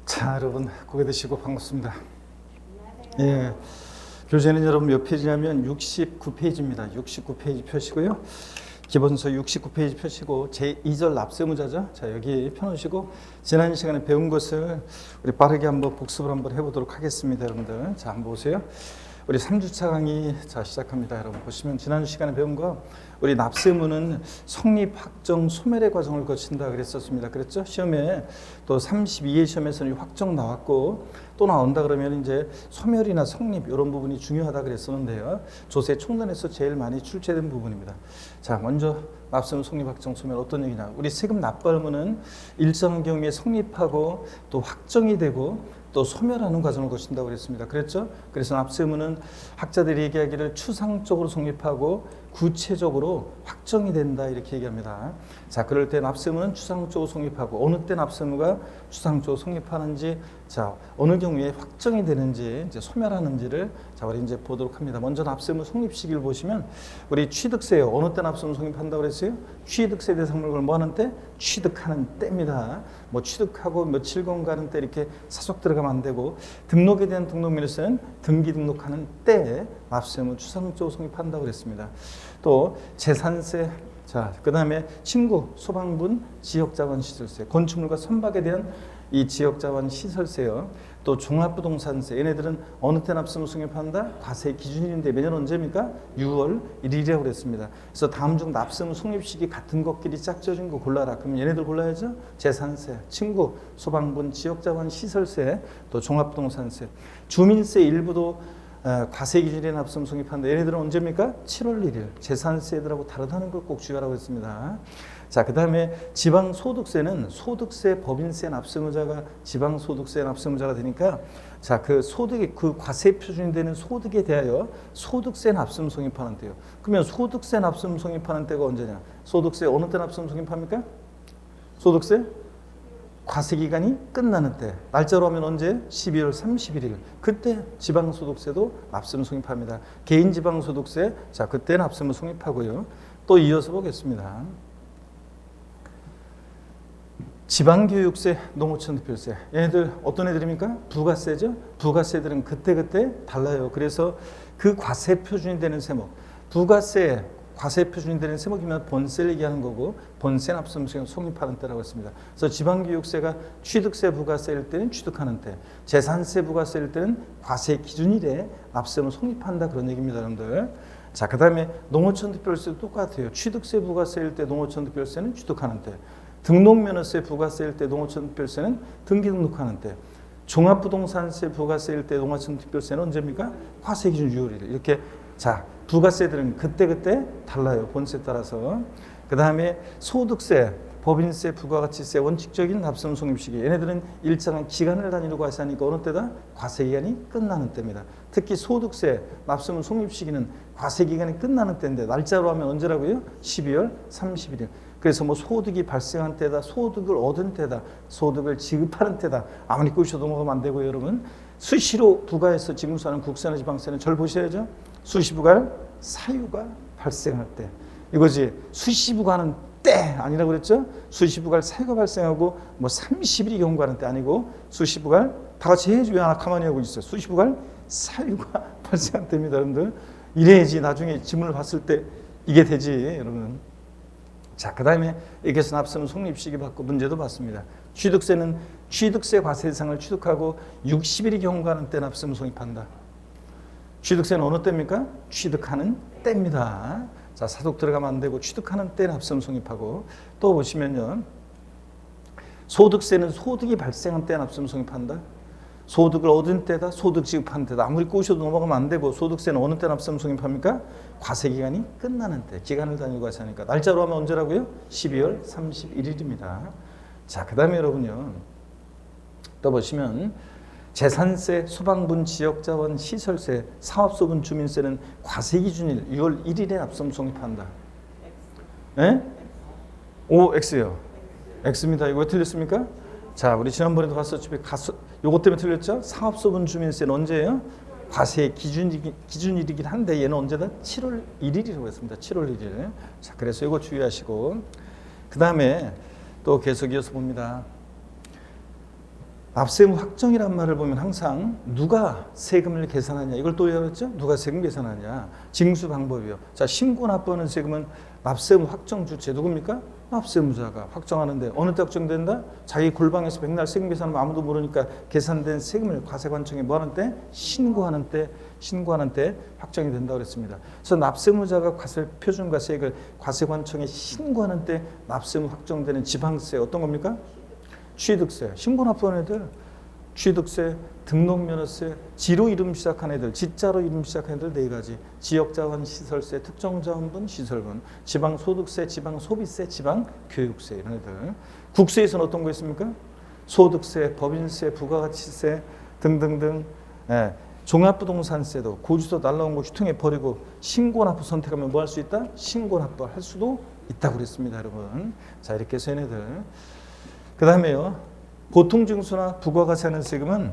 자, 여러분 고개 드시고 반갑습니다. 예, 교재는 여러분 몇 페이지냐면 69페이지입니다. 69페이지 펴시고요. 기본서 69페이지 펴시고 제2절 납세무자죠. 자, 여기 펴놓으시고 지난 시간에 배운 것을 우리 빠르게 한번 복습을 한번 해보도록 하겠습니다. 여러분들, 자, 한번 보세요. 우리 3주차 강의 자 시작합니다. 여러분 보시면 지난 시간에 배운 거 우리 납세무는 성립, 확정, 소멸의 과정을 거친다 그랬었습니다. 그랬죠? 시험에 또 32회 시험에서는 확정 나왔고 또 나온다 그러면 이제 소멸이나 성립 이런 부분이 중요하다 그랬었는데요. 조세 총론에서 제일 많이 출제된 부분입니다. 자, 먼저 납세무, 성립, 확정, 소멸 어떤 얘기냐? 우리 세금 납부 의무는 일정한 경우에 성립하고 또 확정이 되고 또 소멸하는 과정을 거친다고 그랬습니다. 그랬죠? 그래서 납세 의무는 학자들이 얘기하기를 추상적으로 성립하고 구체적으로 확정이 된다 이렇게 얘기합니다. 자, 그럴 때 납세 의무는 추상적으로 성립하고 어느 때 납세 의무가 추상적으로 성립하는지, 자, 어느 경우에 확정이 되는지, 이제 소멸하는지를 자, 우리 이제 보도록 합니다. 먼저 납세 의무 성립 시기를 보시면 우리 취득세요. 어느 때 납세 의무 성립한다고 그랬어요? 취득세 대상물을 뭐 하는 때? 취득하는 때입니다. 뭐 취득하고 며칠간 가는 때 이렇게 사속 들어가면 안 되고 등록에 대한 등록면에서는 등기 등록하는 때에 납세 의무 추상적으로 성립한다고 그랬습니다. 또 재산세, 자, 그 다음에 친구, 소방분, 지역자원 시설세, 건축물과 선박에 대한 이 지역자원 시설세요. 또 종합부동산세, 얘네들은 어느 때 납세 의무 성립한다? 과세 기준일인데 매년 언제입니까? 6월 1일이라고 그랬습니다. 그래서 다음 중 납세 의무 성립 시기 같은 것끼리 짝져진 거 골라라. 그러면 얘네들 골라야죠. 재산세, 친구, 소방분, 지역자원 시설세, 또 종합부동산세, 주민세 일부도 과세 기준일에 납세 의무 성립한다. 얘네들은 언제입니까? 7월 1일. 재산세들하고 다르다는 걸 꼭 주의하라고 했습니다. 자, 그 다음에 지방소득세는 소득세, 법인세 납세 의무자가 지방소득세 납세 의무자가 되니까, 자, 그 소득이 그 과세 표준이 되는 소득에 대하여 소득세 납세 의무 성립하는 때요. 그러면 소득세 납세 의무 성립하는 때가 언제냐? 소득세 어느 때 납세 의무 성립합니까? 소득세 과세 기간이 끝나는 때, 날짜로 하면 언제? 12월 31일. 그때 지방소득세도 납세 의무 성립합니다. 개인 지방소득세, 자, 그때 납세 의무 성립하고요. 또 이어서 보겠습니다. 지방교육세, 농어촌 특별세, 얘네들 어떤 애들입니까? 부가세죠. 부가세들은 그때그때 달라요. 그래서 그 과세 표준이 되는 세목, 부가세 과세 표준이 되는 세목이면 본세를 얘기하는 거고, 본세 납세 의무 성립하는 때라고 했습니다. 그래서 지방교육세가 취득세 부가세일 때는 취득하는 때, 재산세 부가세일 때는 과세 기준일에 납세 의무 성립한다 그런 얘기입니다, 여러분들. 자, 그 다음에 농어촌 특별세도 똑같아요. 취득세 부가세일 때 농어촌 특별세는 취득하는 때, 등록면허세 부가세일 때 농어촌 특별세는 등기 등록하는 때, 종합부동산세 부가세일 때 농어촌 특별세는 언제입니까? 과세 기준 6월일. 이렇게, 자, 부가세들은 그때그때 달라요. 본세에 따라서. 그 다음에 소득세, 법인세, 부가가치세, 원칙적인 납세 의무 성립 시기. 얘네들은 일정한 기간을 단위로 과세하니까 어느 때다? 과세 기간이 끝나는 때입니다. 특히 소득세, 납세 의무 성립 시기는 과세 기간이 끝나는 때인데 날짜로 하면 언제라고요? 12월 31일. 그래서 뭐 소득이 발생한 때다, 소득을 얻은 때다, 소득을 지급하는 때다. 아무리 꼬셔도 넘어가면 안 되고요, 여러분. 수시로 부과해서 징수하는 국세나 지방세는 절 보셔야죠. 수시부과할 사유가 발생할 때. 이거지. 수시부과하는 때 아니라고 그랬죠? 수시부과할 사유가 발생하고 뭐 30일이 경과하는 때 아니고 수시부과할, 다 같이 해야지 왜 하나 가만히 하고 있어요. 수시부과할 사유가 발생할 때입니다, 여러분들. 이래야지 나중에 지문을 봤을 때 이게 되지, 여러분. 자, 그 다음에 여기서 납세 의무 성립 시기 받고 문제도 봤습니다. 취득세는 취득세 과세 대상을 취득하고 60일이 경과하는 때 납세 의무 성립한다. 취득세는 어느 때입니까? 취득하는 때입니다. 자, 사독 들어가면 안 되고 취득하는 때 납세 의무 성립하고, 또 보시면요. 소득세는 소득이 발생한 때 납세 의무 성립한다. 소득을 얻은 때다, 소득 지급하는 때다. 아무리 꼬셔도 넘어가면 안 되고, 소득세는 어느 때 납세 의무 성립합니까? 과세 기간이 끝나는 때, 기간을 단위로 과세하니까. 날짜로 하면 언제라고요? 12월 31일입니다. 자, 그 다음에 여러분요. 또 보시면 재산세, 소방분, 지역자원, 시설세, 사업소분, 주민세는 과세 기준일 6월 1일에 납세 의무 성립한다. 예? 오, X요. X입니다. 이거 왜 틀렸습니까? 자, 우리 지난번에도 봤었죠. 요것 때문에 틀렸죠? 사업소분 주민세는 언제예요? 과세 기준일이긴 한데 얘는 언제다? 7월 1일이라고 했습니다. 7월 1일. 자, 그래서 이거 주의하시고, 그 다음에 또 계속 이어서 봅니다. 납세의무 확정이란 말을 보면 항상 누가 세금을 계산하냐 이걸 또 외웠죠? 누가 세금 계산하냐 징수 방법이요. 자, 신고 납부하는 세금은 납세의무 확정 주체 누굽니까? 납세의무자가 확정하는데 어느 때 확정된다? 자기 골방에서 백날 세금 계산하면 아무도 모르니까 계산된 세금을 과세관청에 뭐 하는 때? 신고하는 때 확정이 된다고 그랬습니다. 그래서 납세의무자가 표준과세액을 과세관청에 신고하는 때 납세의무 확정되는 지방세 어떤 겁니까? 취득세, 신고 납부하는 애들, 취득세, 등록면허세, 지로 이름 시작한 애들, 지자로 이름 시작한 애들 4가지, 지역자원 시설세, 특정자원분 시설분, 지방소득세, 지방소비세, 지방교육세 이런 애들. 국세에서는 어떤 거 있습니까? 소득세, 법인세, 부가가치세 등등등. 예, 종합부동산세도 고지서 날라온 거 휴통에 버리고 신고납부 선택하면 뭐 할 수 있다? 신고납부 할 수도 있다고 그랬습니다, 여러분. 자, 이렇게 해서 얘네들. 그 다음에요. 보통징수나 부가가세하는 세금은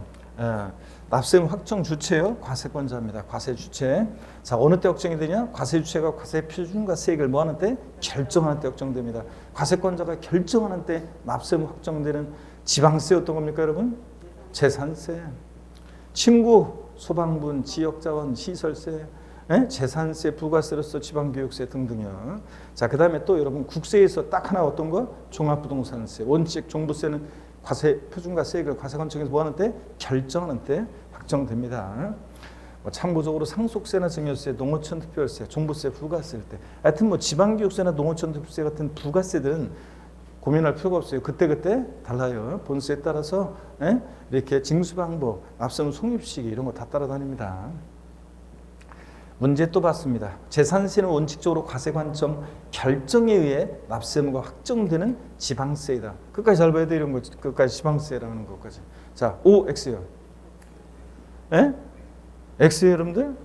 납세의무 확정 주체요. 과세권자입니다. 과세 주체. 자, 어느 때 확정이 되냐? 과세 주체가 과세 표준과세액을 뭐 하는 때? 결정하는 때 확정됩니다. 과세권자가 결정하는 때 납세의무 확정되는 지방세 어떤 겁니까, 여러분? 재산세. 친구, 소방분, 지역자원, 시설세, 재산세, 부가세로서 지방교육세 등등이요. 자, 그 다음에 또 여러분 국세에서 딱 하나 어떤 거? 종합부동산세, 원칙, 종부세는 과세 표준과세액을 과세관청에서 뭐 하는 때? 결정하는 때 확정됩니다. 뭐 참고적으로 상속세나 증여세, 농어촌 특별세, 종부세, 부가세일 때, 하여튼 뭐 지방교육세나 농어촌 특별세 같은 부가세들은 고민할 필요가 없어요. 그때그때 달라요. 본세에 따라서 이렇게 징수 방법, 납세의무 성립시기 이런 거 다 따라다닙니다. 문제 또 봤습니다. 재산세는 원칙적으로 과세관청 결정에 의해 납세의무가 확정되는 지방세이다. 끝까지 잘 봐야 돼 이런 거. 끝까지 지방세라는 것까지. 자, O, X요. X요, 여러분들?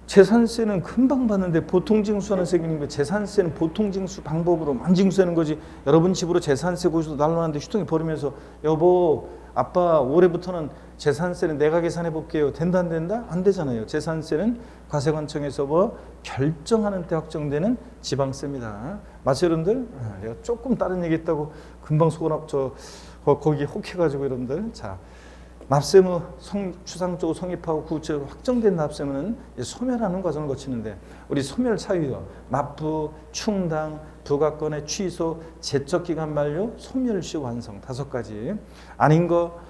재산세는 금방 봤는데 보통징수하는 세금인데 재산세는 보통징수 방법으로만 징수하는 거지. 여러분 집으로 재산세 고지서 날라왔는데 휴통에 버리면서 여보, 아빠 올해부터는 재산세는 내가 계산해 볼게요. 된다 안 된다? 안 되잖아요. 재산세는 과세관청에서 뭐 결정하는 때 확정되는 지방세입니다. 맞죠, 여러분들? 내가 조금 다른 얘기 했다고 금방 거기 혹해가지고 여러분들. 자, 납세의무 추상적으로 성립하고 구체적으로 확정된 납세의무는 소멸하는 과정을 거치는데 우리 소멸 사유요. 납부, 충당, 부가권의 취소, 제척기간 만료, 소멸시 완성 5가지. 아닌 거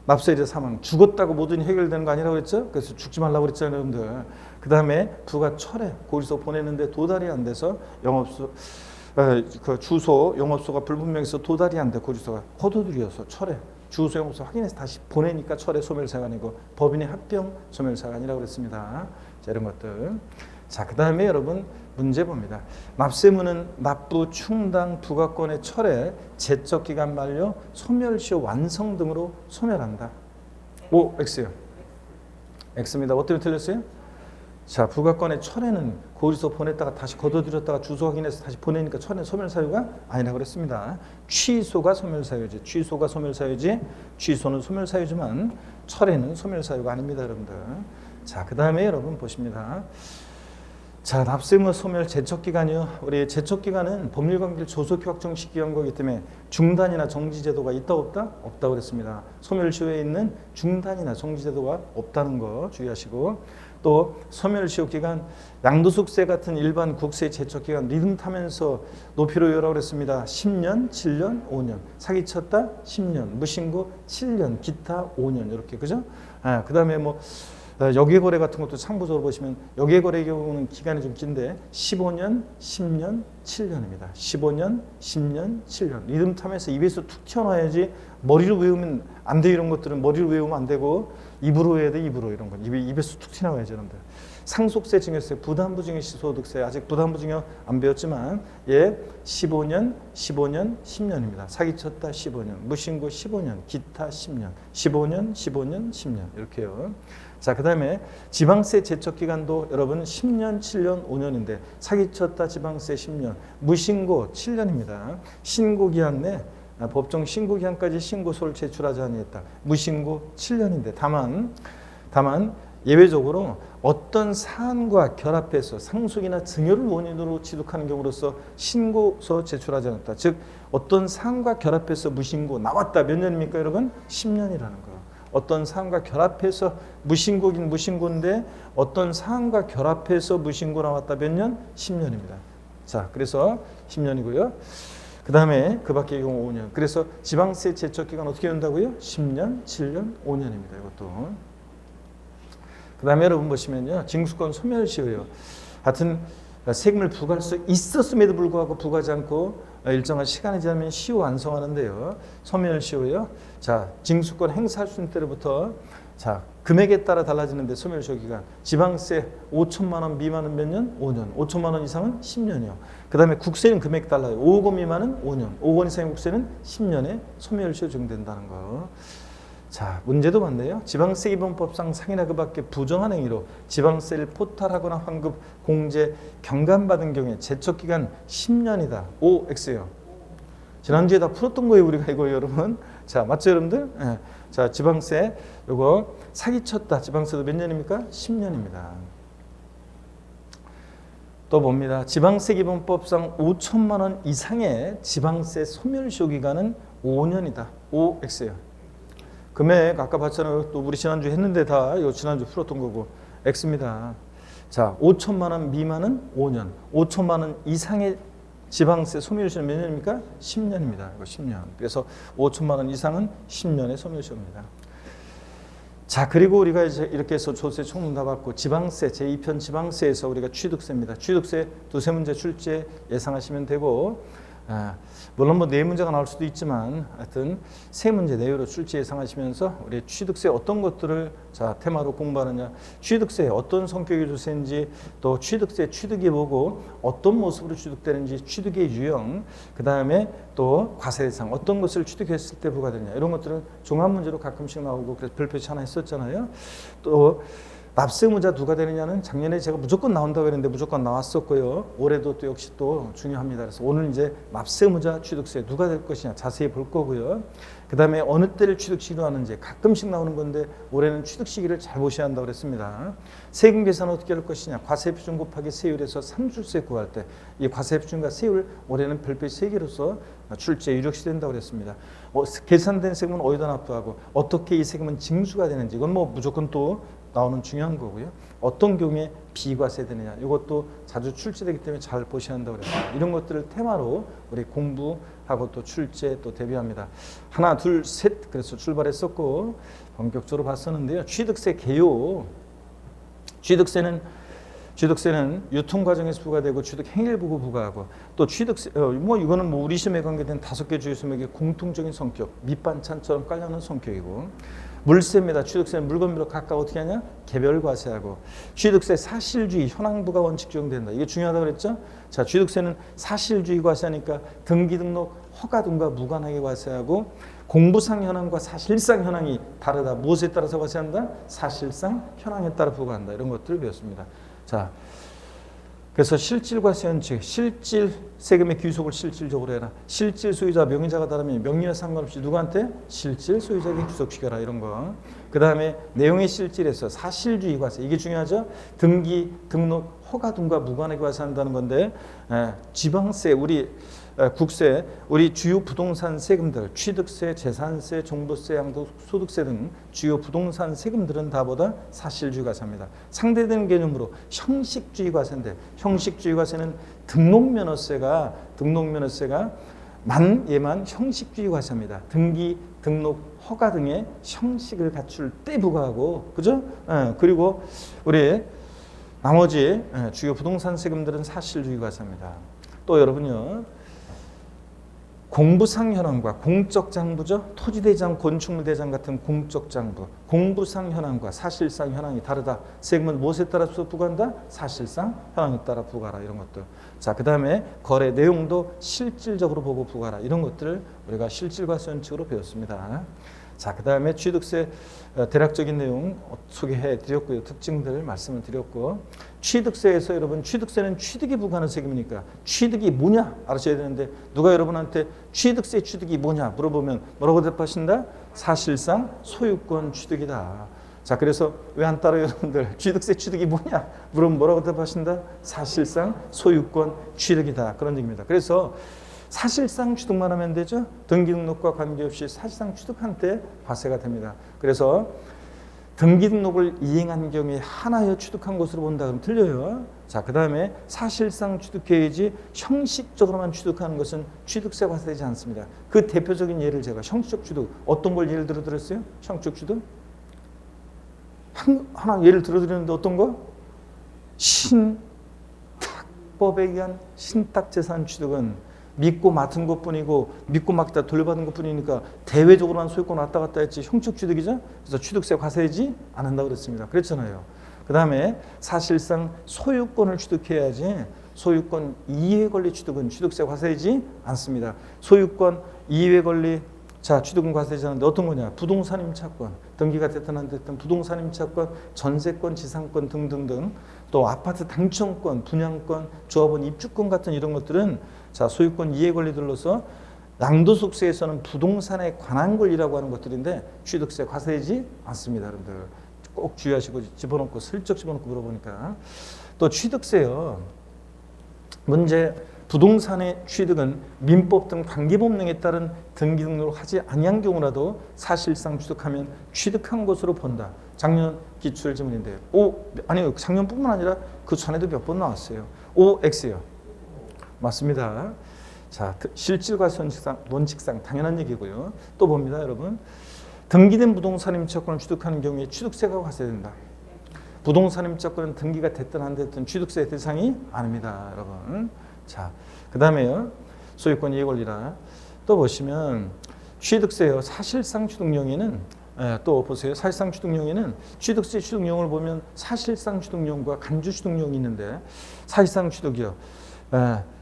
납세이자 사망. 죽었다고 모든 해결되는 거 아니라고 그랬죠? 그래서 죽지 말라고 그랬잖아요, 여러분들. 그 다음에 부가 철회, 고지서 보내는데 도달이 안 돼서 영업소, 그 주소, 영업소가 불분명해서 도달이 안 돼, 고지서가 거둬들여서 철회. 주소 영업소 확인해서 다시 보내니까 철회 소멸사가 아니고 법인의 합병 소멸사가 아니라고 그랬습니다. 자, 이런 것들. 자, 그 다음에 여러분 문제 봅니다. 납세의무는 납부, 충당, 부가권의 철회, 제척기간 만료, 소멸시 완성 등으로 소멸한다. O, X요. X입니다. 뭐 때문에 틀렸어요? 자, 부가권의 철회는 고지서 보냈다가 다시 거둬들였다가 주소 확인해서 다시 보내니까 철회 소멸사유가 아니라고 그랬습니다. 취소가 소멸사유지. 취소가 소멸사유지. 취소는 소멸사유지만 철회는 소멸사유가 아닙니다, 여러분들. 자, 그 다음에 여러분 보십니다. 자, 납세의무 소멸 제척기간이요. 우리 제척기간은 법률관계를 조속히 확정시키는 거기 때문에 중단이나 정지제도가 있다 없다? 없다고 그랬습니다. 소멸시효에 있는 중단이나 정지제도가 없다는 거 주의하시고 또 소멸시효 기간 양도소득세 같은 일반 국세 제척기간 리듬 타면서 높이로 열라고 그랬습니다. 10년, 7년, 5년. 사기쳤다 10년, 무신고 7년, 기타 5년 이렇게 그죠? 그 다음에 뭐 여기거래 같은 것도 참고적으로 보시면 여기거래 경우는 기간이 좀 긴데 15년, 10년, 7년입니다. 15년, 10년, 7년. 리듬 타면서 입에서 툭 튀어나와야지 머리로 외우면 안 돼. 이런 것들은 머리로 외우면 안 되고 입으로 해야 돼. 입으로 이런 건. 입에서 툭 튀어나와야지 여러분들. 상속세, 증여세, 부담부 증여시 소득세 아직 부담부 증여 안 배웠지만 15년, 15년, 10년입니다. 사기쳤다 15년, 무신고 15년, 기타 10년, 15년, 15년, 10년 이렇게요. 자, 그 다음에 지방세 제척기간도 여러분 10년, 7년, 5년인데 사기쳤다 지방세 10년, 무신고 7년입니다. 신고기한 내 법정 신고기한까지 신고서를 제출하지 아니했다. 무신고 7년인데 다만 예외적으로 어떤 사안과 결합해서 상속이나 증여를 원인으로 취득하는 경우로서 신고서 제출하지 않았다. 즉 어떤 사안과 결합해서 무신고 나왔다. 몇 년입니까 여러분? 10년이라는 거. 어떤 사안과 결합해서 무신고긴 무신고인데 어떤 사안과 결합해서 무신고 나왔다. 몇 년? 10년입니다. 자, 그래서 10년이고요. 그 다음에 그 밖의 경우 5년. 그래서 지방세 제척기간 어떻게 된다고요? 10년, 7년, 5년입니다. 이것도. 그 다음에 여러분 보시면요. 징수권 소멸시효예요. 하여튼 세금을 부과할 수 있었음에도 불구하고 부과하지 않고 일정한 시간이 지나면 시효 완성하는데요. 소멸시효예요. 자, 징수권 행사할 수 있는 때로부터 자, 금액에 따라 달라지는데 소멸시효 기간. 지방세 5천만 원 미만은 몇 년? 5년. 5천만 원 이상은 10년이요. 그 다음에 국세는 금액이 달라요. 5억 원 미만은 5년. 5억 원 이상의 국세는 10년에 소멸시효 적용된다는 거. 자, 문제도 많네요. 지방세 기본법상 상이나 그 밖에 부정한 행위로 지방세를 포탈하거나 환급, 공제, 경감받은 경우에 제척기간 10년이다. OX요. 지난주에 다 풀었던 거예요, 우리가 이거 여러분. 자, 맞죠, 여러분들? 네. 자, 지방세 요거 사기쳤다. 지방세도 몇 년입니까? 10년입니다. 또 봅니다. 지방세 기본법상 5천만 원 이상의 지방세 소멸시효 기간은 5년이다. OX요. 금액 아까 봤잖아요. 또 우리 지난주 했는데 다 이거 지난주 풀었던 거고 X입니다. 자, 5천만 원 미만은 5년, 5천만 원 이상의 지방세 소멸시효는 몇 년입니까? 10년입니다. 이거 10년. 그래서 5천만 원 이상은 10년의 소멸시효입니다. 자, 그리고 우리가 이제 이렇게 해서 조세 총론 다 받고 지방세 제2편 지방세에서 우리가 취득세입니다. 취득세 두세 문제 출제 예상하시면 되고 물론 뭐 네 문제가 나올 수도 있지만 하여튼 세 문제 내외로 출제 예상하시면서 우리 취득세 어떤 것들을 자 테마로 공부하느냐, 취득세 어떤 성격의 조세인지, 또 취득세 취득이 뭐고 어떤 모습으로 취득되는지, 취득의 유형, 그 다음에 또 과세 대상 어떤 것을 취득했을 때 부과되느냐, 이런 것들은 종합 문제로 가끔씩 나오고 그래서 별표치 하나 했었잖아요. 또 납세 의무자 누가 되느냐는 작년에 제가 무조건 나온다고 했는데 무조건 나왔었고요. 올해도 또 역시 또 중요합니다. 그래서 오늘 이제 납세 의무자 취득세 누가 될 것이냐 자세히 볼 거고요. 그 다음에 어느 때를 취득시기로 하는지 가끔씩 나오는 건데 올해는 취득 시기를 잘 보셔야 한다고 그랬습니다. 세금 계산 어떻게 할 것이냐, 과세표준 곱하기 세율에서 상술세 구할 때 이 과세표준과 세율 올해는 별표 3개로서 출제 유력시 된다고 그랬습니다. 계산된 세금은 어디다 납부하고 어떻게 이 세금은 징수가 되는지 이건 뭐 무조건 또 나오는 중요한 거고요. 어떤 경우에 비과세되느냐 이것도 자주 출제되기 때문에 잘 보셔야 한다고 그랬습니다. 이런 것들을 테마로 우리 공부하고 또 출제 또 대비합니다. 하나 둘 셋 그래서 출발했었고 본격적으로 봤었는데요. 취득세 개요. 취득세는 유통 과정에서 부과되고 취득 행위를 보고 부과하고 또 취득세 뭐 이거는 뭐 우리 시험에 관계된 5개 주요 소맥의 공통적인 성격, 밑반찬처럼 깔려있는 성격이고, 물세입니다. 취득세는 물건별로 각각 어떻게 하냐? 개별 과세하고, 취득세 사실주의 현황부가 원칙 적용된다. 이게 중요하다고 그랬죠? 자, 취득세는 사실주의 과세하니까 등기 등록 허가 등과 무관하게 과세하고, 공부상 현황과 사실상 현황이 다르다. 무엇에 따라서 과세한다? 사실상 현황에 따라 부과한다. 이런 것들을 배웠습니다. 자, 그래서 실질과세 원칙, 실질 세금의 귀속을 실질적으로 해라. 실질 소유자 명의자가 다르면 명의와 상관없이 누구한테? 실질 소유자에게 귀속시켜라. 이런 거. 그 다음에 내용의 실질에서 사실주의 과세, 이게 중요하죠. 등기, 등록, 허가 등과 무관하게 과세한다는 건데 지방세, 우리 국세, 우리 주요 부동산 세금들, 취득세, 재산세, 종부세, 양도소득세 등 주요 부동산 세금들은 다보다 사실주의 과세입니다. 상대되는 개념으로 형식주의 과세인데, 형식주의 과세는 등록면허세가 얘만 형식주의 과세입니다. 등기, 등록, 허가 등의 형식을 갖출 때 부과하고, 그죠? 그리고 우리 나머지 주요 부동산 세금들은 사실주의 과세입니다. 또 여러분요, 공부상 현황과 공적 장부죠. 토지대장, 건축물대장 같은 공적 장부, 공부상 현황과 사실상 현황이 다르다. 세금은 무엇에 따라서 부과한다? 사실상 현황에 따라 부과하라. 이런 것들. 자, 그 다음에 거래 내용도 실질적으로 보고 부과하라. 이런 것들을 우리가 실질과세 원칙으로 배웠습니다. 자, 그 다음에 취득세 대략적인 내용 소개해 드렸고요. 특징들 말씀을 드렸고, 취득세에서 여러분, 취득세는 취득이 부과하는 세금이니까 취득이 뭐냐 알아셔야 되는데, 누가 여러분한테 취득세 취득이 뭐냐 물어보면 뭐라고 대답하신다? 사실상 소유권 취득이다. 자, 그래서 왜 안 따라요, 여러분들? 취득세 취득이 뭐냐? 물으면 뭐라고 대답하신다? 사실상 소유권 취득이다. 그런 얘기입니다. 그래서 사실상 취득만 하면 되죠. 등기등록과 관계없이 사실상 취득한 때 과세가 됩니다. 그래서 등기등록을 이행한 경우에 하나여 취득한 것으로 본다 그러면 틀려요. 자, 그 다음에 사실상 취득해야지 형식적으로만 취득하는 것은 취득세 과세되지 않습니다. 그 대표적인 예를 제가 형식적 취득 어떤 걸 예를 들어 드렸어요? 형식적 취득? 하나 예를 들어 드렸는데 어떤 거? 신탁법에 의한 신탁재산 취득은 믿고 맡은 것뿐이고 믿고 맡다 돌려받은 것뿐이니까 대외적으로만 소유권 왔다 갔다 했지 형식 취득이죠. 그래서 취득세 과세하지 않는다고 그랬습니다. 그랬잖아요. 그 다음에 사실상 소유권을 취득해야지 소유권 이외 권리 취득은 취득세 과세하지 않습니다. 소유권 이외 권리 자 취득은 과세하지 않는데 어떤 거냐? 부동산 임차권, 등기가 됐든 안 됐든 부동산 임차권, 전세권, 지상권 등등등 또 아파트 당첨권, 분양권, 조합원 입주권 같은 이런 것들은 자 소유권 이해 권리들로서 양도소득세에서는 부동산에 관한 권리라고 하는 것들인데 취득세 과세하지 않습니다. 여러분들 꼭 주의하시고 집어넣고 슬쩍 집어넣고 물어보니까 또 취득세요. 문제 부동산의 취득은 민법 등 관계법령에 따른 등기 등록을 하지 아니한 경우라도 사실상 취득하면 취득한 것으로 본다. 작년 기출 지문인데 아니요 작년뿐만 아니라 그 전에도 몇 번 나왔어요. OX요. 맞습니다. 자, 실질과 원칙상 당연한 얘기고요. 또 봅니다, 여러분. 등기된 부동산 임차권을 취득하는 경우에 취득세가 과세된다. 부동산 임차권은 등기가 됐든 안 됐든 취득세 대상이 아닙니다, 여러분. 자, 그 다음에요. 소유권 이해 권리라. 또 보시면 취득세요. 사실상 취득용에는 또 보세요. 사실상 취득용에는 취득세 취득용을 보면 사실상 취득용과 간주 취득용이 있는데 사실상 취득이요.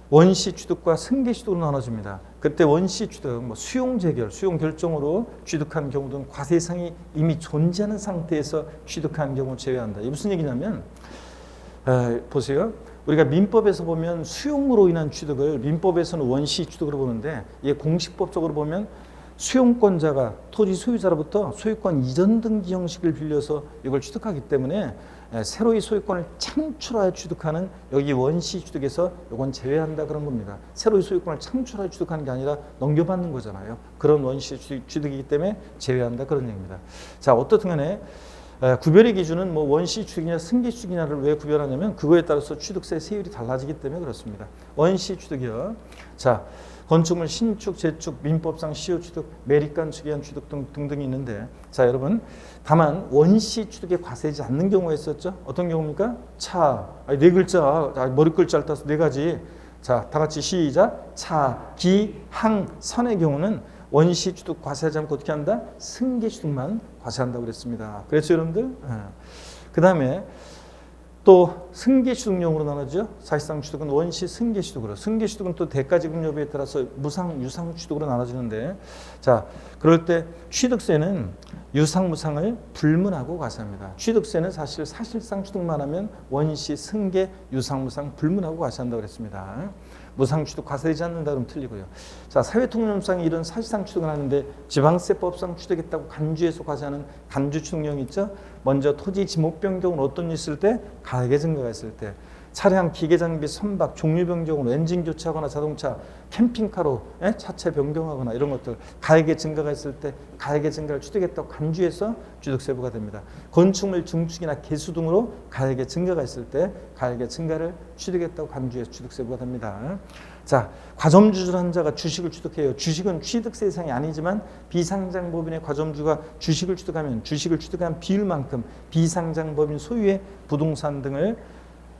원시 취득과 승계 취득으로 나눠집니다. 그때 원시 취득, 수용 재결, 수용 결정으로 취득한 경우는 과세상이 이미 존재하는 상태에서 취득한 경우 제외한다. 이게 무슨 얘기냐면 보세요. 우리가 민법에서 보면 수용으로 인한 취득을 민법에서는 원시 취득으로 보는데 이게 공식법적으로 보면 수용권자가 토지 소유자로부터 소유권 이전 등기 형식을 빌려서 이걸 취득하기 때문에 새로이 소유권을 창출하여 취득하는 여기 원시 취득에서 이건 제외한다 그런 겁니다. 새로이 소유권을 창출하여 취득하는 게 아니라 넘겨받는 거잖아요. 그런 원시 취득이기 때문에 제외한다 그런 얘기입니다. 자, 어떻든 간에 구별의 기준은 뭐 원시 취득이냐 승계 취득이냐를 왜 구별하냐면 그거에 따라서 취득세 세율이 달라지기 때문에 그렇습니다. 원시 취득이요. 자, 건축물 신축, 재축, 민법상 시효 취득, 매립간 취기한 취득 등등이 있는데 자 여러분 다만 원시 취득에 과세하지 않는 경우가 있었죠. 어떤 경우입니까? 네 글자, 머리 글자를 따서 네 가지. 자, 다 같이 시작. 차, 기, 항, 선의 경우는 원시 취득 과세하지 않고 어떻게 한다? 승계 취득만 과세한다고 그랬습니다. 그랬죠, 여러분들? 그 다음에 또 승계 취득용으로 나누죠. 사실상 취득은 원시 승계 취득으로. 승계 취득은 또 대가지급 여부에 따라서 무상, 유상 취득으로 나눠지는데 자, 그럴 때 취득세는 유상, 무상을 불문하고 과세합니다. 취득세는 사실상 취득만 하면 원시, 승계, 유상, 무상 불문하고 과세한다고 그랬습니다. 무상 취득 과세되지 않는다 그러면 틀리고요. 자, 사회통념상 이런 사실상 취득을 하는데 지방세법상 취득했다고 간주해서 과세하는 간주 취득령 있죠. 먼저 토지 지목 변경은 어떤 일 있을 때? 가액의 증가가 있을 때. 차량, 기계 장비, 선박, 종류 변경으로 엔진 교체하거나 자동차, 캠핑카로 차체 변경하거나 이런 것들 가액의 증가가 있을 때 가액의 증가를 취득했다고 간주해서 취득세부가 됩니다. 건축물 증축이나 개수 등으로 가액의 증가가 있을 때 가액의 증가를 취득했다고 간주해서 취득세부가 됩니다. 자, 과점주를 한 자가 주식을 취득해요. 주식은 취득세 대상이 아니지만 비상장법인의 과점주가 주식을 취득하면 주식을 취득한 비율만큼 비상장법인 소유의 부동산 등을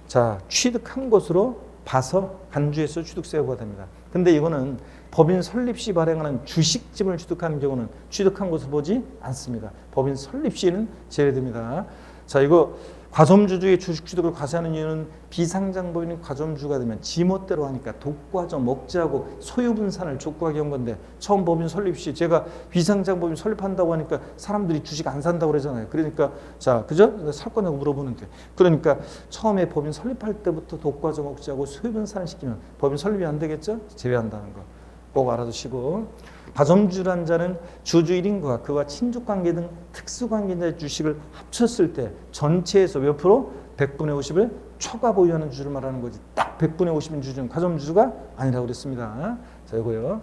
자, 취득한 것으로 봐서 간주해서 취득세가 됩니다. 근데 이거는 법인 설립 시 발행하는 주식집을 취득하는 경우는 취득한 것을 보지 않습니다. 법인 설립 시에는 제외됩니다. 자, 이거 과점주주의 주식 취득을 과세하는 이유는 비상장법인이 과점주가 되면 지멋대로 하니까 독과점 억제하고 소유 분산을 족구하게 한 건데 처음 법인 설립 시 제가 비상장법인 설립한다고 하니까 사람들이 주식 안 산다고 그러잖아요. 그러니까 자, 그죠? 살 거냐고 물어보는데 그러니까 처음에 법인 설립할 때부터 독과점 억제하고 소유 분산을 시키면 법인 설립이 안 되겠죠? 제외한다는 거 꼭 알아두시고 가점주란 자는 주주 1인과 그와 친족관계 등 특수관계자의 주식을 합쳤을 때 전체에서 몇 프로? 100분의 50을 초과 보유하는 주주를 말하는 거지. 딱 100분의 50인 주주는 가점주주가 아니라고 그랬습니다. 자, 이거요.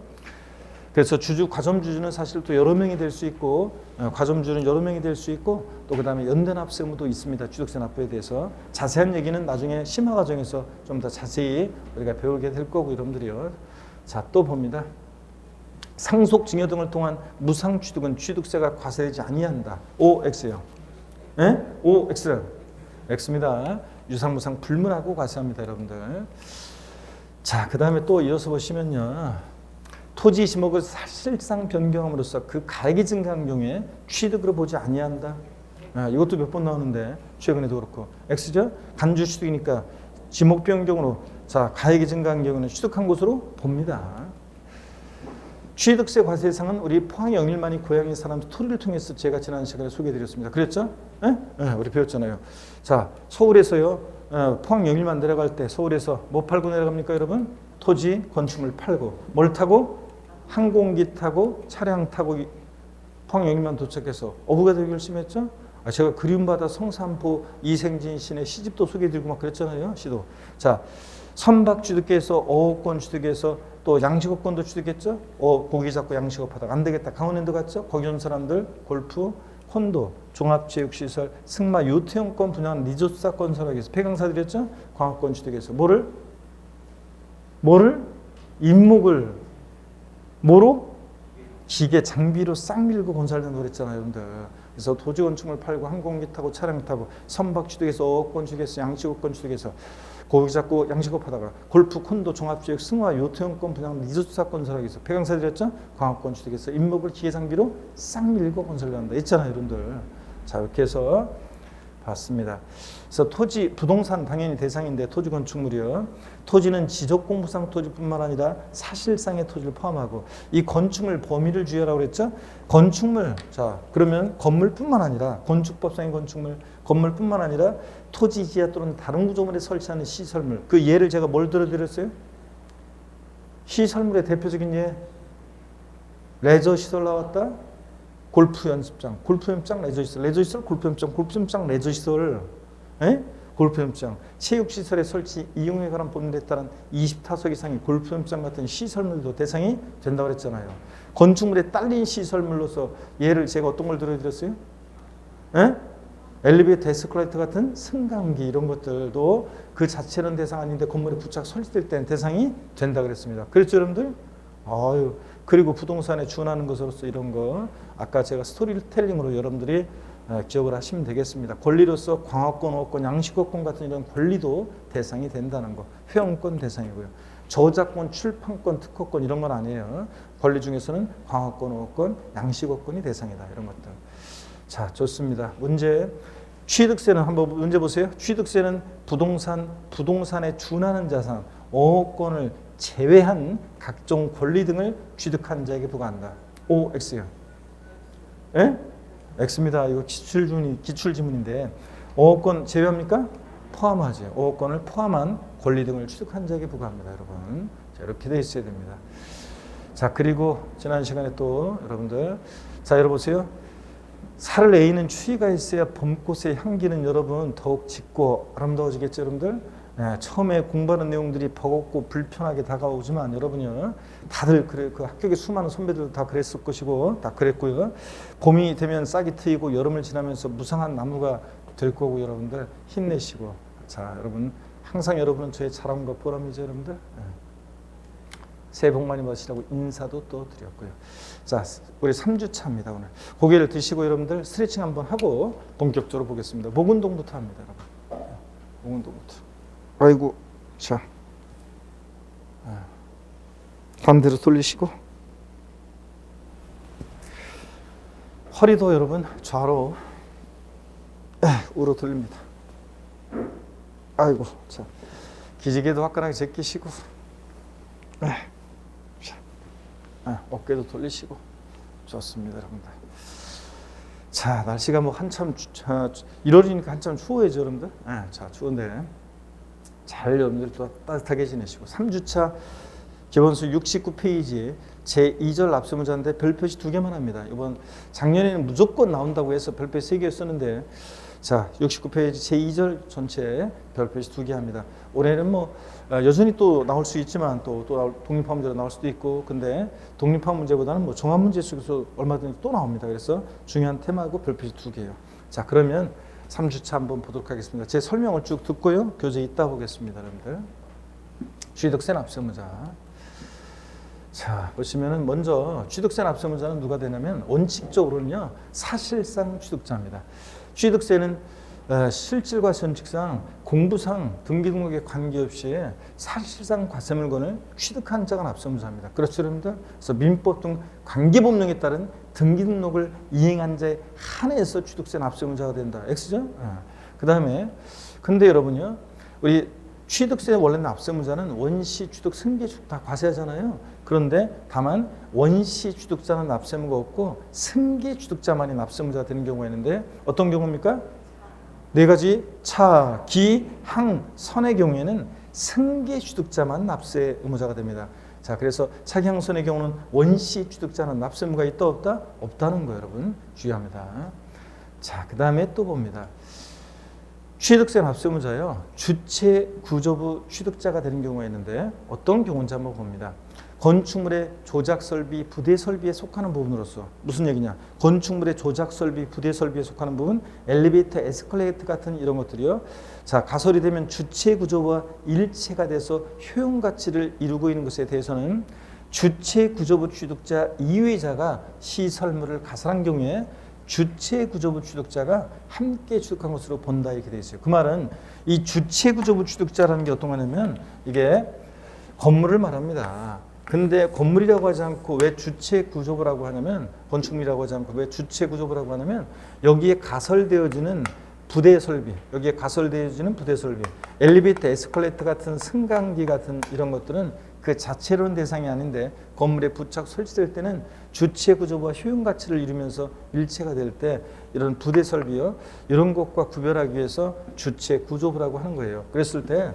그래서 가점주주는 사실 또 여러 명이 될 수 있고, 가점주는 여러 명이 될 수 있고, 또 그 다음에 연대납세 의무도 있습니다. 취득세 납부에 대해서. 자세한 얘기는 나중에 심화 과정에서 좀 더 자세히 우리가 배우게 될 거고, 여러분들이요. 자, 또 봅니다. 상속 증여 등을 통한 무상 취득은 취득세가 과세되지 아니한다. OX요. 예? OX. X입니다. 유상무상 불문하고 과세합니다, 여러분들. 자, 그 다음에 또 이어서 보시면요. 토지 지목을 사실상 변경함으로써 그 가액이 증가한 경우에 취득으로 보지 아니한다. 이것도 몇 번 나오는데 최근에도 그렇고. X죠? 간주 취득이니까 지목 변경으로 자 가액이 증가한 경우는 취득한 것으로 봅니다. 취득세 과세 대상은 우리 포항 영일만이 고향의 사람 토리를 통해서 제가 지난 시간에 소개해드렸습니다. 그랬죠? 우리 배웠잖아요. 자, 서울에서요. 포항 영일만 내려갈 때 서울에서 뭐 팔고 내려갑니까, 여러분? 토지, 건축물 팔고. 뭘 타고? 항공기 타고 차량 타고 포항 영일만 도착해서 어부가 되기 결심했죠? 제가 그리움 받아 성산포 이생진 씨의 시집도 소개해드리고 막 그랬잖아요. 시도. 자, 선박 취득해서 어업권 취득해서 또 양식업권도 취득했죠. 고기 잡고 양식업 하다가 안 되겠다. 강원랜드 갔죠. 거기 온 사람들 골프, 콘도, 종합체육시설, 승마, 요트형권 분양 리조트사 건설하기 위해서 폐강사들이었죠. 광학권 취득해서 뭐를? 임목을 뭐로? 기계, 장비로 싹 밀고 건설된다고 그랬잖아요, 여러분들. 그래서 토지 건축물 팔고 항공기 타고 차량 타고 선박 취득해서 어업권 취득해서 양식업권 취득해서 고기 잡고 양식업 하다가 골프, 콘도, 종합체육, 승마, 요트형권 분양 리조트사 건설하기 위해서 폐강사들이었죠. 광학권 취득해서 임목을 기계, 장비로 싹 밀고 건설된다 했잖아요, 여러분들. 자, 이렇게 해서 봤습니다. 그래서 토지, 부동산 당연히 대상인데 토지 건축물이요. 토지는 지적공부상 토지뿐만 아니라 사실상의 토지를 포함하고 이 건축물 범위를 주의하라고 그랬죠. 건축물, 자 그러면 건물뿐만 아니라 건축법상의 건물뿐만 아니라 토지 지하 또는 다른 구조물에 설치하는 시설물. 그 예를 제가 뭘 들어드렸어요? 시설물의 대표적인 예. 레저 시설 나왔다. 골프 연습장, 레저 시설, 골프 연습장, 레저 시설, 골프 연습장, 체육 시설의 설치 이용에 관한 법률에 따른 20타석 이상의 골프 연습장 같은 시설물도 대상이 된다고 그랬잖아요. 건축물에 딸린 시설물로서 예를 제가 어떤 걸 들어드렸어요? 엘리베이터, 에스컬레이터 같은 승강기 이런 것들도 그 자체는 대상 아닌데 건물에 부착 설치될 때는 대상이 된다 그랬습니다. 그렇죠, 여러분들? 아유. 그리고 부동산에 준하는 것으로서 이런 거 아까 제가 스토리텔링으로 여러분들이 기억을 하시면 되겠습니다. 권리로서 광화권, 어권, 양식업권 같은 이런 권리도 대상이 된다는 거. 회원권 대상이고요. 저작권, 출판권, 특허권 이런 건 아니에요. 권리 중에서는 광화권, 어권, 양식업권이 대상이다. 이런 것들. 자, 좋습니다. 문제. 취득세는 한번 문제 보세요. 취득세는 부동산에 준하는 자산, 어권을 제외한 각종 권리 등을 취득한 자에게 부과한다. OX요. 예? X입니다. 이거 기출 지문인데 어권 제외합니까? 포함하죠. 어권을 포함한 권리 등을 취득한 자에게 부과합니다, 여러분. 자, 이렇게 돼 있어야 됩니다. 자, 그리고 지난 시간에 또 여러분들 자, 여러분 보세요. 살을 에이는 추위가 있어야 봄꽃의 향기는 여러분 더욱 짙고 아름다워지겠죠, 여러분들? 처음에 공부하는 내용들이 버겁고 불편하게 다가오지만 여러분요 다들 그 합격의 수많은 선배들도 다 그랬을 것이고 다 그랬고요. 봄이 되면 싹이 트이고 여름을 지나면서 무성한 나무가 될 거고 여러분들 힘내시고 자 여러분 항상 여러분은 저의 자랑과 보람이죠 여러분들. 새해 복 많이 받으시라고 인사도 또 드렸고요. 자 우리 3주차입니다 오늘. 고개를 드시고 여러분들 스트레칭 한번 하고 본격적으로 보겠습니다. 목 운동부터 합니다 여러분. 목 운동부터. 아이고, 자, 반대로 돌리시고 허리도 여러분 좌로 우로 돌립니다. 아이고, 자, 기지개도 화끈하게 제끼시고 어깨도 돌리시고 좋습니다, 여러분들. 자, 날씨가 뭐 한참 1월이니까 한참 추워야죠, 여러분들. 자, 추운데. 잘 여러분들 또 따뜻하게 지내시고 3주차 기본수 69페이지에 제2절 납세무자인데 별표시 2개만 합니다. 이번 작년에는 무조건 나온다고 해서 별표시 3개 썼는데 자 69페이지 제2절 전체에 별표시 2개 합니다. 올해는 뭐 여전히 또 나올 수 있지만 또 독립화 문제로 나올 수도 있고 근데 독립화 문제보다는 뭐 종합 문제 속에서 얼마든지 또 나옵니다. 그래서 중요한 테마고 별표시 2개예요. 자 그러면 3주차 한번 보도록 하겠습니다. 제 설명을 쭉 듣고요. 교재 이따 보겠습니다. 여러분들. 취득세 납세무자. 자 보시면은 먼저 취득세 납세무자는 누가 되냐면 원칙적으로는요 사실상 취득자입니다. 취득세는 실질과 현칙상 공부상 등기 등록에 관계없이 사실상 과세물건을 취득한 자가 납세무자입니다. 그렇죠, 여러분들? 그래서 민법 등 관계법령에 따른 등기 등록을 이행한 자에 한해서 취득세 납세무자가 된다. X죠? 그 다음에 근데 여러분요, 우리 취득세 원래 납세무자는 원시 취득, 승계 취득 다 과세하잖아요. 그런데 다만 원시 취득자는 납세무가 없고 승계 취득자만이 납세무자가 되는 경우가 있는데 어떤 경우입니까? 네 가지 차, 기, 항, 선의 경우에는 승계 취득자만 납세 의무자가 됩니다. 자, 그래서 차, 기, 항, 선의 경우는 원시 취득자는 납세무가 있다 없다? 없다는 거예요, 여러분. 주의합니다. 자, 그 다음에 또 봅니다. 취득세 납세무자요. 주체 구조부 취득자가 되는 경우가 있는데 어떤 경우인지 한번 봅니다. 건축물의 조작 설비, 부대 설비에 속하는 부분으로서 무슨 얘기냐? 건축물의 조작 설비, 부대 설비에 속하는 부분, 엘리베이터, 에스컬레이터 같은 이런 것들이요. 자, 가설이 되면 주체 구조부와 일체가 돼서 효용 가치를 이루고 있는 것에 대해서는 주체 구조부 취득자 이외자가 시설물을 가설한 경우에 주체 구조부 취득자가 함께 취득한 것으로 본다 이렇게 되어 있어요. 그 말은 이 주체 구조부 취득자라는 게 어떤 거냐면 이게 건물을 말합니다. 근데 건물이라고 하지 않고 왜 주체 구조부라고 하냐면 건축물이라고 하지 않고 왜 주체 구조부라고 하냐면 여기에 가설되어지는 부대 설비, 여기에 가설되어지는 부대 설비, 엘리베이터, 에스컬레이터 같은 승강기 같은 이런 것들은 그 자체로는 대상이 아닌데 건물에 부착 설치될 때는 주체 구조부와 효용 가치를 이루면서 일체가 될 때 이런 부대 설비요 이런 것과 구별하기 위해서 주체 구조부라고 하는 거예요. 그랬을 때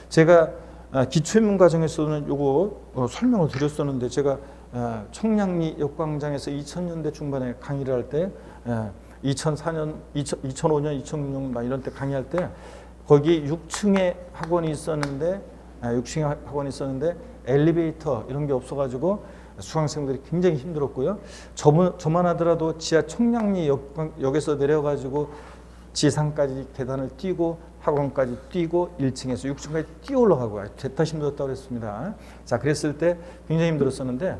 제가 기초인문 과정에서는 요거 설명을 드렸었는데 제가 청량리 역광장에서 2000년대 중반에 강의를 할 때 2004년, 2005년, 2006년 막 이런 때 강의할 때 거기 6층에 학원이 있었는데 6층에 학원이 있었는데 엘리베이터 이런 게 없어가지고 수강생들이 굉장히 힘들었고요. 저만 하더라도 지하 청량리 역에서 내려가지고 지상까지 계단을 뛰고 학원까지 뛰고 1층에서 6층까지 뛰어 올라가고 대타 힘들었다고 그랬습니다. 자, 그랬을 때 굉장히 힘들었었는데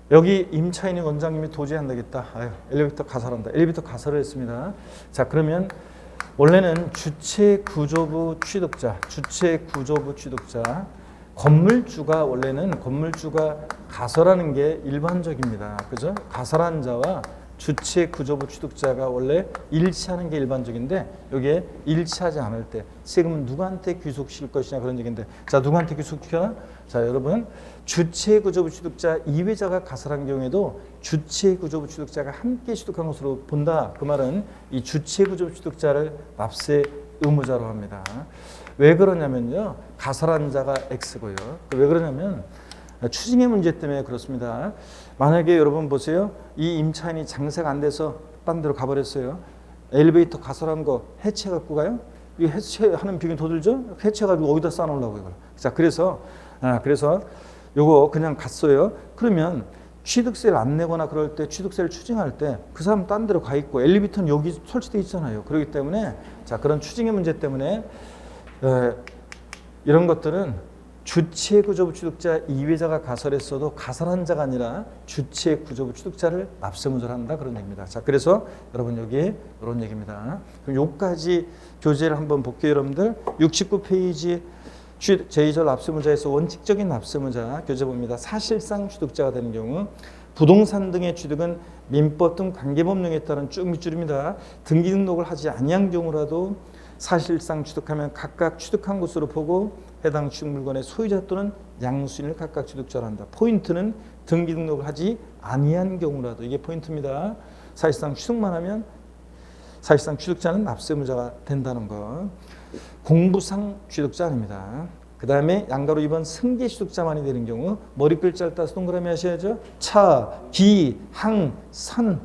여기 임차인의 원장님이 도저히 안 되겠다. 엘리베이터 가설한다. 엘리베이터 가설을 했습니다. 자, 그러면 원래는 주체 구조부 취득자, 건물주가 원래는 건물주가 가설하는 게 일반적입니다. 그죠? 가설한 자와 주체 구조부 취득자가 원래 일치하는 게 일반적인데 여기에 일치하지 않을 때 세금은 누구한테 귀속시킬 것이냐 그런 얘기인데 자, 누구한테 귀속시켜나? 자, 여러분 주체 구조부 취득자 이외자가 가설한 경우에도 주체 구조부 취득자가 함께 취득한 것으로 본다. 그 말은 이 주체 구조부 취득자를 납세 의무자로 합니다. 왜 그러냐면요. 가설한 자가 X고요. 왜 그러냐면 추징의 문제 때문에 그렇습니다. 만약에 여러분 보세요. 이 임차인이 장사가 안 돼서 딴 데로 가버렸어요. 엘리베이터 가설한 거 해체 갖고 가요? 이 해체하는 비용이 더 들죠? 해체가지고 어디다 쌓아놓으려고 이걸. 자, 그래서 요거 그냥 갔어요. 그러면 취득세를 안 내거나 그럴 때 취득세를 추징할 때 그 사람 딴 데로 가 있고 엘리베이터는 여기 설치돼 있잖아요. 그렇기 때문에 자, 그런 추징의 문제 때문에 이런 것들은 주체 구조부 취득자 이외자가 가설했어도 가설한 자가 아니라 주체 구조부 취득자를 납세무자를 한다 그런 얘기입니다. 자, 그래서 여러분 여기 이런 얘기입니다. 그럼 요까지 교재를 한번 볼게요, 여러분들. 69페이지 제2절 납세무자에서 원칙적인 납세무자 교재 봅니다. 사실상 취득자가 되는 경우 부동산 등의 취득은 민법 등 관계법령에 따른 쭉 밑줄입니다. 등기 등록을 하지 아니한 경우라도 사실상 취득하면 각각 취득한 것으로 보고 해당 취득 물건의 소유자 또는 양수인을 각각 취득자로 한다. 포인트는 등기 등록을 하지 아니한 경우라도 이게 포인트입니다. 사실상 취득만 하면 사실상 취득자는 납세무자가 된다는 것. 공부상 취득자 아닙니다. 그 다음에 양가로 2번 승계 취득자만이 되는 경우 머리글 짧다서 동그라미 하셔야죠. 차, 기, 항, 선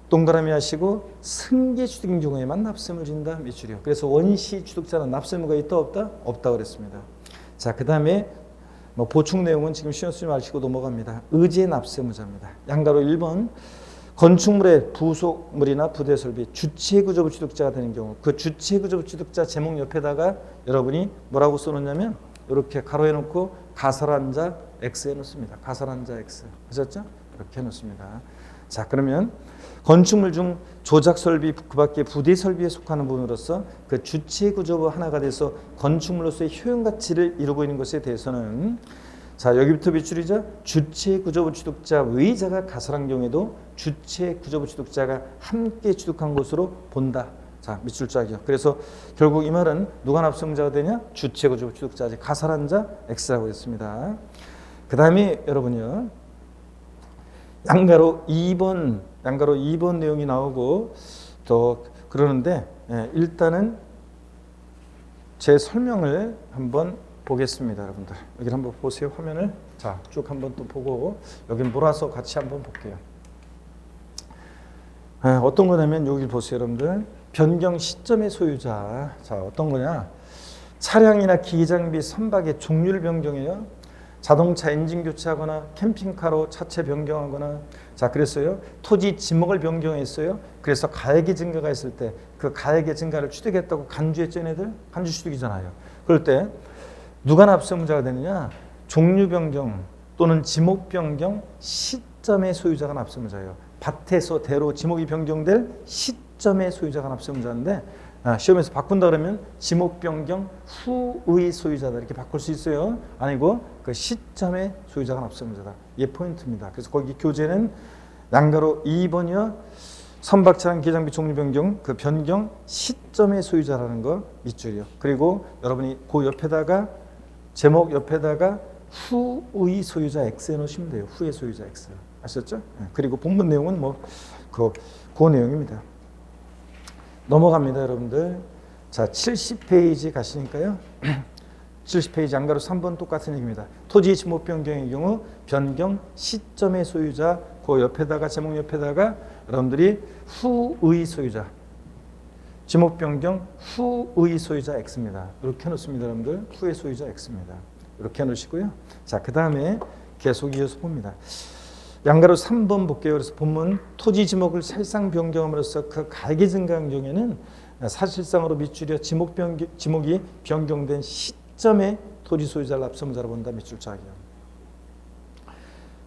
동그라미 하시고 승계 취득인 경우에만 납세의무를 진다 밑줄이요. 그래서 원시 취득자는 납세의무가 있다 없다? 없다 그랬습니다. 자, 그 다음에 뭐 보충 내용은 지금 신경 쓰지 마시고 넘어갑니다. 의제 납세의무자입니다. 양가로 1번 건축물의 부속물이나 부대 설비 주체구조부 취득자가 되는 경우 그 주체구조부 취득자 제목 옆에다가 여러분이 뭐라고 써놓냐면 이렇게 가로해 놓고 가설한 자 X해 놓습니다. 가설한 자 X 하셨죠? 이렇게 해 놓습니다. 자, 그러면 건축물 중 조작 설비 그 밖에 부대 설비에 속하는 부분으로서 그 주체구조부 하나가 돼서 건축물로서의 효용 가치를 이루고 있는 것에 대해서는 자, 여기부터 밑줄이죠. 주체구조부 취득자 외자가 가설한 경우에도 주체구조부 취득자가 함께 취득한 것으로 본다. 자, 밑줄짝이요. 그래서 결국 이 말은 누가 납세의무자가 되냐? 주체구조부 취득자지. 가설한 자 X라고 했습니다. 그 다음에 여러분요. 양가로 2번 내용이 나오고 또 그러는데 일단은 제 설명을 한번 보겠습니다, 여러분들. 여기 한번 보세요, 화면을. 자, 쭉 한번 또 보고 여기 몰아서 같이 한번 볼게요. 어떤 거냐면 여기 보세요, 여러분들. 변경 시점의 소유자. 자, 어떤 거냐? 차량이나 기장비 선박의 종류를 변경해요. 자동차 엔진 교체하거나 캠핑카로 차체 변경하거나 자, 그랬어요. 토지 지목을 변경했어요. 그래서 가액의 증가가 있을 때 그 가액의 증가를 취득했다고 간주했죠, 얘네들? 간주 취득이잖아요. 그럴 때 누가 납세의무자가 되느냐? 종류 변경 또는 지목 변경 시점의 소유자가 납세의무자예요. 밭에서 대로 지목이 변경될 시점의 소유자가 납세의무자인데 시험에서 바꾼다 그러면 지목 변경 후의 소유자다 이렇게 바꿀 수 있어요. 아니고 그 시점의 소유자가 납세의무자다. 이게 포인트입니다. 그래서 거기 교재는 양가로 2번이요. 선박차량 기장비 종류 변경 그 변경 시점의 소유자라는 거 밑줄이요. 그리고 여러분이 그 옆에다가 제목 옆에다가 후의 소유자 X 해놓으시면 돼요. 후의 소유자 X. 아셨죠? 그리고 본문 내용은 뭐 그 내용입니다. 넘어갑니다, 여러분들. 자, 70페이지 가시니까요. 70페이지 양가로 3번 똑같은 얘기입니다. 토지 지목 변경의 경우 변경 시점의 소유자 그 옆에다가 제목 옆에다가 여러분들이 후의 소유자 지목 변경 후의 소유자 X입니다. 이렇게 해놓습니다, 여러분들. 후의 소유자 X입니다. 이렇게 해놓으시고요. 자, 그 다음에 계속 이어서 봅니다. 양가로 3번 볼게요. 그래서 본문 토지 지목을 사실상 변경함으로써 그 가액이 증가한 경우에는 사실상으로 밑줄이어 지목이 변경된 시점에 토지 소유자를 납세의무자로 본다. 밑줄짝이요.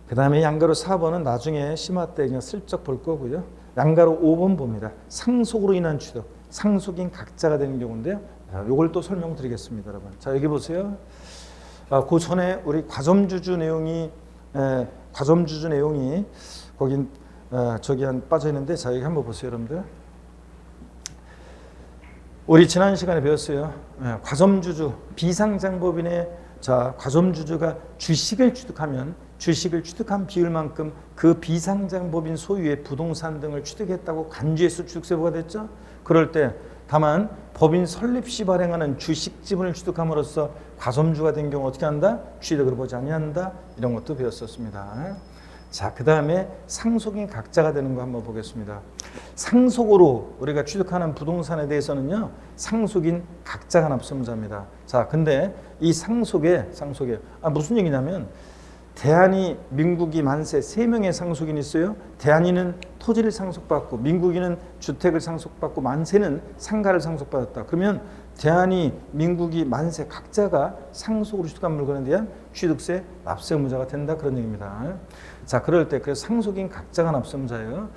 그 다음에 양가로 4번은 나중에 심화 때 그냥 슬쩍 볼 거고요. 양가로 5번 봅니다. 상속으로 인한 취득, 상속인 각자가 되는 경우인데요. 이걸 또 설명드리겠습니다, 여러분. 자, 여기 보세요. 그 전에 우리 과점주주 내용이 거긴 저기 한 빠져 있는데 자, 여기 한번 보세요, 여러분들. 우리 지난 시간에 배웠어요. 과점주주 비상장법인의 자, 과점주주가 주식을 취득하면 주식을 취득한 비율만큼 그 비상장법인 소유의 부동산 등을 취득했다고 간주해서 취득세부가 됐죠. 그럴 때 다만 법인 설립 시 발행하는 주식 지분을 취득함으로써 과점주가 된 경우 어떻게 한다? 취득을 보지 아니한다. 이런 것도 배웠었습니다. 자, 그 다음에 상속인 각자가 되는 거 한번 보겠습니다. 상속으로 우리가 취득하는 부동산에 대해서는요, 상속인 각자가 납세의무자입니다. 자, 근데 이 상속에 무슨 얘기냐면 대한이, 민국이, 만세 3명의 상속인이 있어요. 대한이는 토지를 상속받고 민국이는 주택을 상속받고 만세는 상가를 상속받았다. 그러면 대한이, 민국이, 만세 각자가 상속으로 취득한 물건에 대한 취득세 납세의무자가 된다 그런 얘기입니다. 자, 그럴 때 그래서 상속인 각자가 납세의무자예요.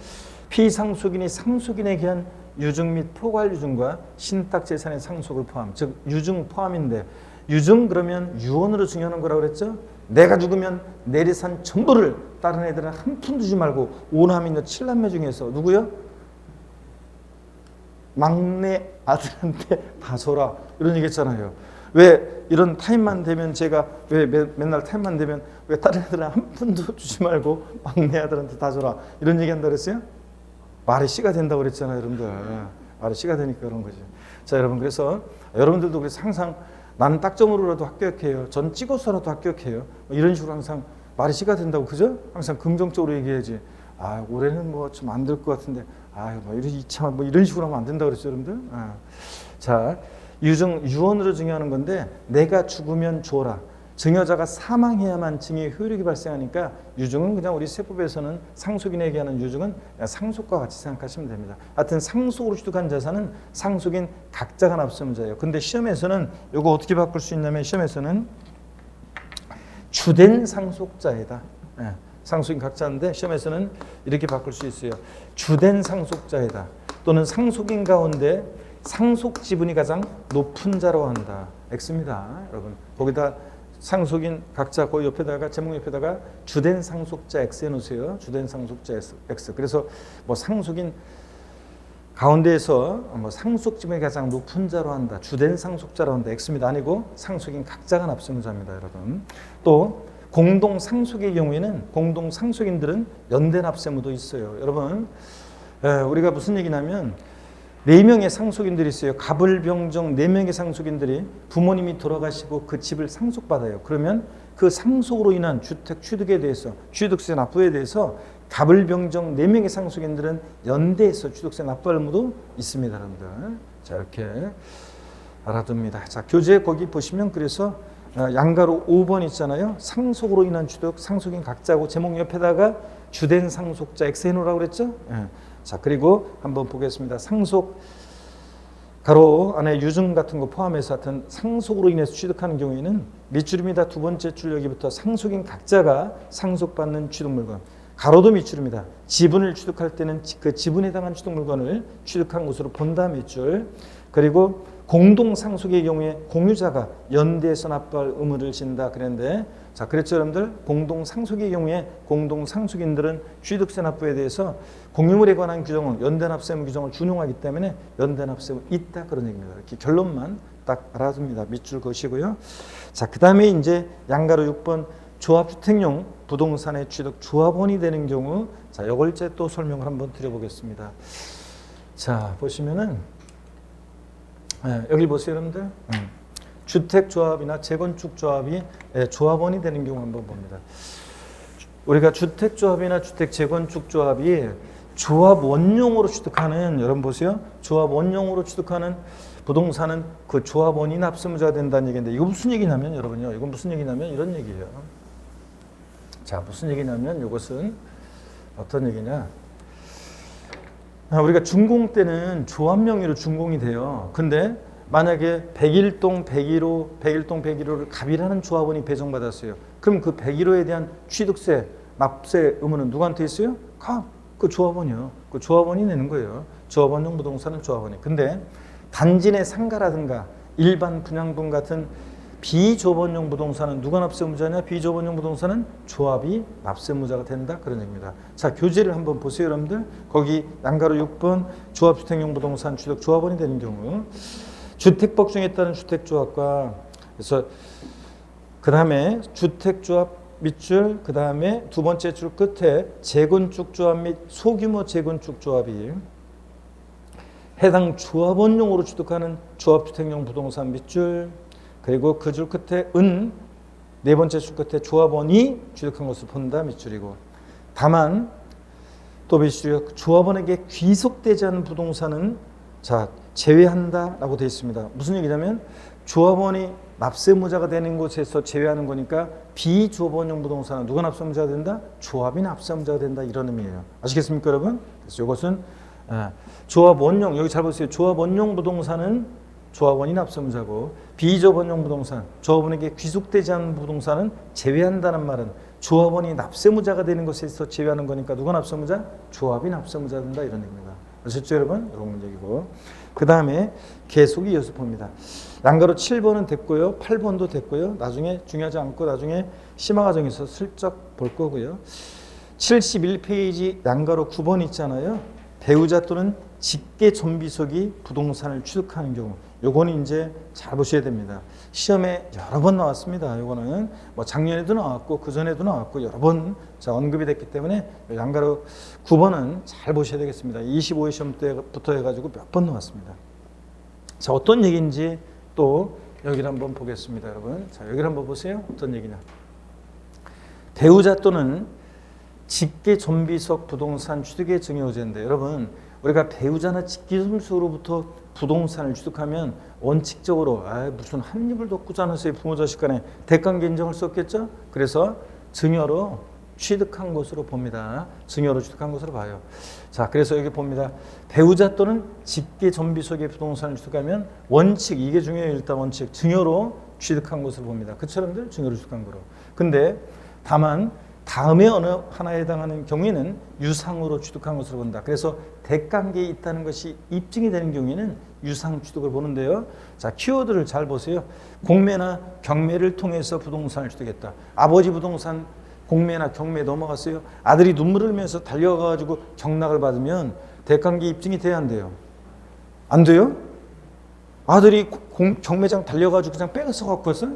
피상속인이 상속인에게 한 유증 및 포괄 유증과 신탁 재산의 상속을 포함, 즉 유증 포함인데 유증 그러면 유언으로 증여하는 거라고 그랬죠. 내가 죽으면 내리산 전부를 다른 애들은 한 푼 주지 말고 오남이 너 7남매 중에서 누구요? 막내 아들한테 다 줘라 이런 얘기 했잖아요. 왜 이런 타임만 되면 제가 왜 맨날 타임만 되면 왜 다른 애들은 한 푼도 주지 말고 막내 아들한테 다 줘라 이런 얘기 한다 그랬어요? 말이 씨가 된다고 그랬잖아요, 여러분들. 말이 씨가 되니까 그런 거죠. 자, 여러분, 그래서 여러분들도 그래서 항상 나는 딱점으로라도 합격해요. 전 찍어서라도 합격해요. 뭐 이런 식으로 항상 말이 시가 된다고, 그죠? 항상 긍정적으로 얘기해야지. 아, 올해는 뭐 좀 안 될 것 같은데, 아, 뭐 이런 이차 뭐 이런 식으로 하면 안 된다 그랬죠, 여러분들. 아. 자, 유언으로 증여하는 건데, 내가 죽으면 줘라. 증여자가 사망해야만 증여의 효력이 발생하니까 유증은 그냥 우리 세법에서는 상속인에게 하는 유증은 상속과 같이 생각하시면 됩니다. 하여튼 상속으로 취득한 자산은 상속인 각자가 납세무자예요. 근데 시험에서는 이거 어떻게 바꿀 수 있냐면, 시험에서는 주된 상속자이다. 예, 상속인 각자인데 시험에서는 이렇게 바꿀 수 있어요. 주된 상속자이다. 또는 상속인 가운데 상속 지분이 가장 높은 자로 한다. X입니다. 여러분. 거기다 상속인 각자 그 옆에다가 제목 옆에다가 주된 상속자 X 해놓으세요. 주된 상속자 X. 그래서 뭐 상속인 가운데에서 뭐 상속 지분이 가장 높은 자로 한다. 주된 상속자로 한다. X입니다. 아니고 상속인 각자가 납세무자입니다, 여러분. 또 공동 상속의 경우에는 공동 상속인들은 연대 납세무도 있어요. 여러분, 우리가 무슨 얘기냐면 4명의 상속인들이 있어요. 갑을병정 4명의 상속인들이 부모님이 돌아가시고 그 집을 상속받아요. 그러면 그 상속으로 인한 주택 취득에 대해서, 취득세 납부에 대해서 갑을병정 4명의 상속인들은 연대해서 취득세 납부할 의무도 있습니다, 여러분들. 자, 이렇게 알아둡니다. 자, 교재 거기 보시면 그래서 양가로 5번 있잖아요. 상속으로 인한 취득, 상속인 각자고 제목 옆에다가 주된 상속자 X 해놓으라고 그랬죠? 예. 자, 그리고 한번 보겠습니다. 상속 가로 안에 유증 같은 거 포함해서 하여튼 상속으로 인해서 취득하는 경우에는 밑줄입니다. 두 번째 줄 여기부터 상속인 각자가 상속받는 취득물건. 가로도 밑줄입니다. 지분을 취득할 때는 그 지분에 해당한 취득물건을 취득한 것으로 본다 밑줄. 그리고 공동 상속의 경우에 공유자가 연대해서 납부할 의무를 진다 그랬는데, 자, 그랬죠, 여러분들? 공동 상속의 경우에 공동 상속인들은 취득세 납부에 대해서 공유물에 관한 규정을, 연대 납세무 규정을 준용하기 때문에 연대 납세무 있다 그런 얘기입니다. 이렇게 결론만 딱 알아둡니다. 밑줄 그시고요. 자, 그다음에 이제 양가로 6번 조합주택용 부동산의 취득 조합원이 되는 경우, 자, 이걸 이제 또 설명을 한번 드려보겠습니다. 자, 보시면은 여기 보세요, 여러분들. 주택조합이나 재건축조합이 조합원이 되는 경우 한번 봅니다. 우리가 주택조합이나 주택재건축조합이 조합원용으로 취득하는, 여러분 보세요. 조합원용으로 취득하는 부동산은 그 조합원이 납세무자가 된다는 얘기인데, 이거 무슨 얘기냐면 여러분요. 이건 무슨 얘기냐면 이런 얘기예요. 자, 무슨 얘기냐면 이것은 어떤 얘기냐. 우리가 준공 때는 조합 명의로 준공이 돼요. 근데 만약에 101동 101호를 갑이라는 조합원이 배정받았어요. 그럼 그 101호에 대한 취득세, 납세 의무는 누구한테 있어요? 그 조합원이요. 그 조합원이 내는 거예요. 조합원용 부동산은 조합원이. 근데 단지 내 상가라든가 일반 분양분 같은 비조합원용 부동산은 누가 납세무자냐? 비조합원용 부동산은 조합이 납세무자가 된다 그런 얘기입니다. 자, 교재를 한번 보세요, 여러분들. 거기 양가로 6번 조합주택용 부동산 취득 조합원이 되는 경우, 주택법 중에 따른 주택조합과, 그래서 그 다음에 주택조합 밑줄, 그 다음에 두 번째 줄 끝에 재건축조합 및 소규모 재건축조합이 해당 조합원용으로 취득하는 조합주택용 부동산 밑줄, 그리고 그 줄 끝에 네 번째 줄 끝에 조합원이 취득한 것을 본다 밑줄이고, 다만 또 밑줄이요. 조합원에게 귀속되지 않은 부동산은 자 제외한다라고 되어 있습니다. 무슨 얘기냐면 조합원이 납세무자가 되는 곳에서 제외하는 거니까 비조합원용 부동산은 누가 납세무자가 된다? 조합이 납세무자가 된다 이런 의미예요. 아시겠습니까, 여러분? 그래서 이것은 조합원용, 여기 잘 보세요. 조합원용 부동산은 조합원이 납세무자고, 비조합원용 부동산, 조합원에게 귀속되지 않은 부동산은 제외한다는 말은 조합원이 납세무자가 되는 것에서 제외하는 거니까 누가 납세무자? 조합이 납세무자가 된다 이런 얘기입니다. 아셨죠, 여러분? 이런 문제이고, 그 다음에 계속이 이어서 봅니다. 양가로 7번은 됐고요, 8번도 됐고요. 나중에 중요하지 않고 나중에 심화 과정에서 슬쩍 볼 거고요. 71페이지 양가로 9번 있잖아요. 배우자 또는 직계 존비속이 부동산을 취득하는 경우, 요거는 이제 잘 보셔야 됩니다. 시험에 여러 번 나왔습니다. 요거는 뭐 작년에도 나왔고 그 전에도 나왔고 여러 번 언급이 됐기 때문에 양가로 9번은 잘 보셔야 되겠습니다. 25회 시험 때부터 해가지고 몇 번 나왔습니다. 자, 어떤 얘기인지 또 여기를 한번 보겠습니다, 여러분. 자, 여기를 한번 보세요. 어떤 얘기냐? 배우자 또는 직계 존비속 부동산 취득의 증여호재인데, 여러분 우리가 배우자나 직계 존비속으로부터 부동산을 취득하면 원칙적으로 무슨 한 입을 덮고자 않으세요. 부모 자식 간에 대관계 인정할 수 없겠죠. 그래서 증여로 취득한 것으로 봅니다. 증여로 취득한 것으로 봐요. 자, 그래서 여기 봅니다. 배우자 또는 직계 존비속의 부동산을 취득하면 원칙, 이게 중요해요. 일단 원칙, 증여로 취득한 것으로 봅니다. 그처럼들 증여로 취득한 거로. 근데 다만 다음에 어느 하나에 해당하는 경우에는 유상으로 취득한 것으로 본다. 그래서 대관계에 있다는 것이 입증이 되는 경우에는 유상 취득을 보는데요. 자, 키워드를 잘 보세요. 공매나 경매를 통해서 부동산을 취득했다. 아버지 부동산 공매나 경매에 넘어갔어요. 아들이 눈물을 흘리면서 달려가가지고 경락을 받으면 대관계 입증이 돼야 안 돼요? 안 돼요? 아들이 경매장 달려가지고 그냥 뺏어 갖고 왔어요?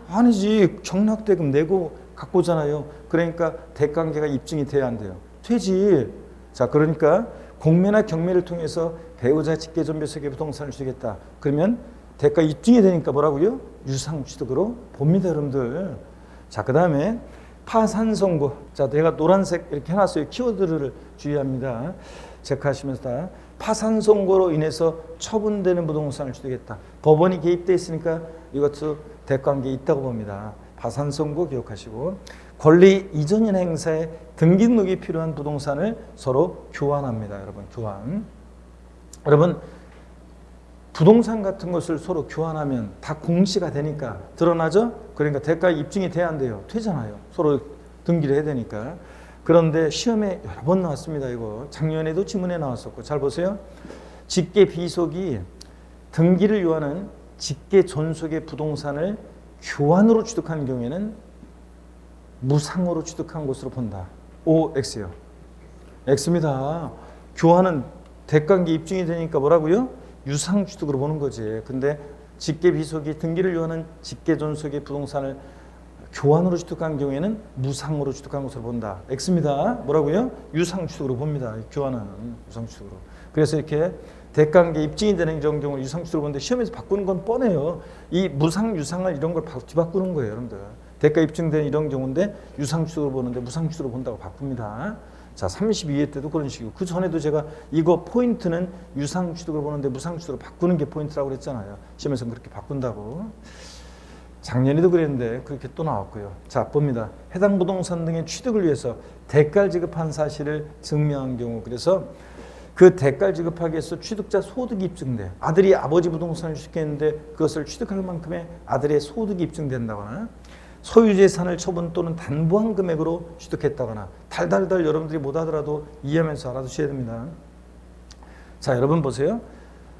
아니지. 경락대금 내고 갖고 오잖아요. 그러니까 대관계가 입증이 돼야 안 돼요? 되지. 자, 그러니까 공매나 경매를 통해서 배우자 직계 존비속의 부동산을 주겠다. 그러면 대가 입증이 되니까 뭐라고요? 유상 취득으로 봅니다, 여러분들. 자, 그 다음에 파산 선고. 자, 내가 노란색 이렇게 해놨어요. 키워드를 주의합니다. 체크하시면서 다. 파산 선고로 인해서 처분되는 부동산을 취득했다. 법원이 개입돼 있으니까 이것도 대관계에 있다고 봅니다. 파산 선고 기억하시고, 권리 이전이나 행사에 등기등록이 필요한 부동산을 서로 교환합니다. 여러분, 교환. 여러분, 부동산 같은 것을 서로 교환하면 다 공시가 되니까 드러나죠? 그러니까 대가 입증이 돼야 안 돼요? 되잖아요. 서로 등기를 해야 되니까. 그런데 시험에 여러 번 나왔습니다. 이거 작년에도 지문에 나왔었고, 잘 보세요. 직계 비속이 등기를 요하는 직계 존속의 부동산을 교환으로 취득한 경우에는 무상으로 취득한 것으로 본다. O, X요. X입니다. 교환은 대관계 입증이 되니까 뭐라고요? 유상 취득으로 보는 거지. 근데 직계 비속이 등기를 요하는 직계 존속의 부동산을 교환으로 취득한 경우에는 무상으로 취득한 것으로 본다. X입니다. 뭐라고요? 유상 취득으로 봅니다. 교환은 유상 취득으로. 그래서 이렇게 대관계 입증이 되는 경우를 유상 취득으로 보는데 시험에서 바꾸는 건 뻔해요. 이 무상, 유상을 이런 걸 뒤바꾸는 거예요, 여러분들. 대가 입증된 이런 경우인데 유상 취득으로 보는데 무상 취득으로 본다고 바꿉니다. 자, 32회 때도 그런 식이고, 그 전에도 제가 이거 포인트는 유상 취득으로 보는데 무상 취득으로 바꾸는 게 포인트라고 그랬잖아요. 시험에서는 그렇게 바꾼다고. 작년에도 그랬는데 그렇게 또 나왔고요. 자, 봅니다. 해당 부동산 등의 취득을 위해서 대가를 지급한 사실을 증명한 경우, 그래서 그 대가를 지급하기 위해서 취득자 소득이 입증돼. 아들이 아버지 부동산을 취득했는데 그것을 취득할 만큼의 아들의 소득이 입증된다거나, 소유재산을 처분 또는 담보한 금액으로 취득했다거나, 달달달 여러분들이 못 하더라도 이해하면서 알아두셔야 됩니다. 자, 여러분 보세요.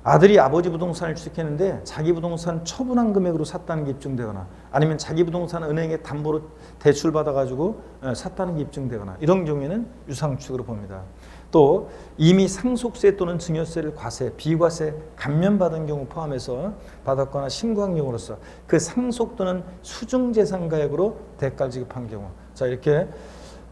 아들이 아버지 부동산을 취득했는데 자기 부동산 처분한 금액으로 샀다는 게 입증되거나, 아니면 자기 부동산 은행에 담보로 대출받아가지고 샀다는 게 입증되거나, 이런 경우에는 유상취득으로 봅니다. 또 이미 상속세 또는 증여세를 과세, 비과세 감면받은 경우 포함해서 받았거나 신고한 경우로서 그 상속 또는 수증재산가액으로 대가를 지급한 경우. 자, 이렇게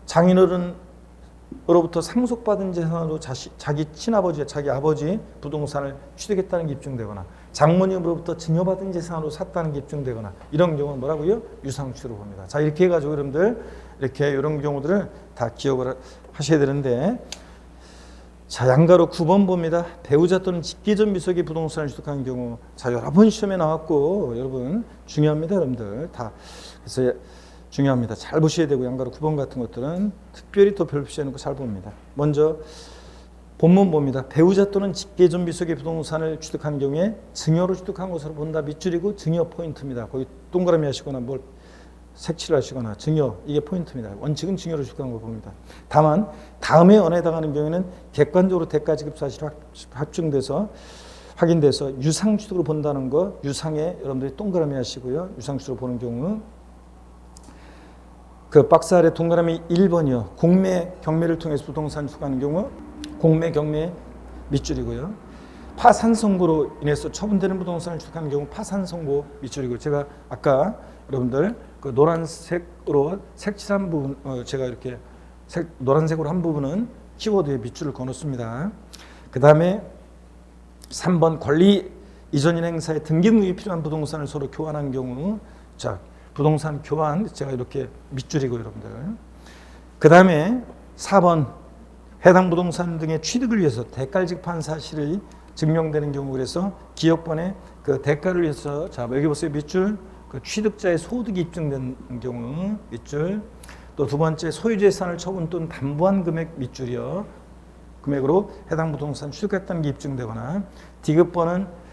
장인어른으로부터 상속받은 재산으로 자기 친아버지, 자기 아버지 부동산을 취득했다는 게 입증되거나, 장모님으로부터 증여받은 재산으로 샀다는 게 입증되거나, 이런 경우는 뭐라고요? 유상취득으로 봅니다. 자, 이렇게 해가지고 여러분들 이렇게 이런 경우들을 다 기억을 하셔야 되는데, 자, 양가로 9번 봅니다. 배우자 또는 직계전 비속의 부동산을 취득한 경우. 자, 여러 번 시험에 나왔고, 여러분 중요합니다, 여러분들 다. 그래서 중요합니다. 잘 보셔야 되고, 양가로 9번 같은 것들은 특별히 더 별표시해 놓고 잘 봅니다. 먼저 본문 봅니다. 배우자 또는 직계전 비속의 부동산을 취득한 경우에 증여로 취득한 것으로 본다. 밑줄이고 증여 포인트입니다. 거기 동그라미 하시거나 뭘 색칠을 하시거나 증여, 이게 포인트입니다. 원칙은 증여로 취득한 걸 봅니다. 다만 다음에 언에 해당하는 경우에는 객관적으로 대가 지급 사실이 확인돼서 유상 취득으로 본다는 거, 유상에 여러분들이 동그라미 하시고요. 유상 취득으로 보는 경우, 그 박스 아래 동그라미 1번이요. 공매, 경매를 통해서 부동산 취득하는 경우, 공매, 경매 밑줄이고요. 파산 선고로 인해서 처분되는 부동산을 취득하는 경우 파산 선고 밑줄이고, 제가 아까 여러분들 그 노란색으로 색칠한 부분, 제가 이렇게 노란색으로 한 부분은 키워드에 밑줄을 그어놓습니다. 그 다음에 3번 권리 이전인 행사에 등기능력이 필요한 부동산을 서로 교환한 경우, 자, 부동산 교환, 제가 이렇게 밑줄이고 여러분들. 그 다음에 4번, 해당 부동산 등의 취득을 위해서 대가를 지급한 사실이 증명되는 경우, 그래서 기업번에 그 대가를 위해서, 자, 여기 보세요. 밑줄, 그 취득자의 소득이 입증된 경우, 밑줄. 또 두 번째, 소유재산을 처분 또는 담보한 금액, 밑줄이요. 금액으로 해당 부동산 취득했다는 게 입증되거나, 디귿번은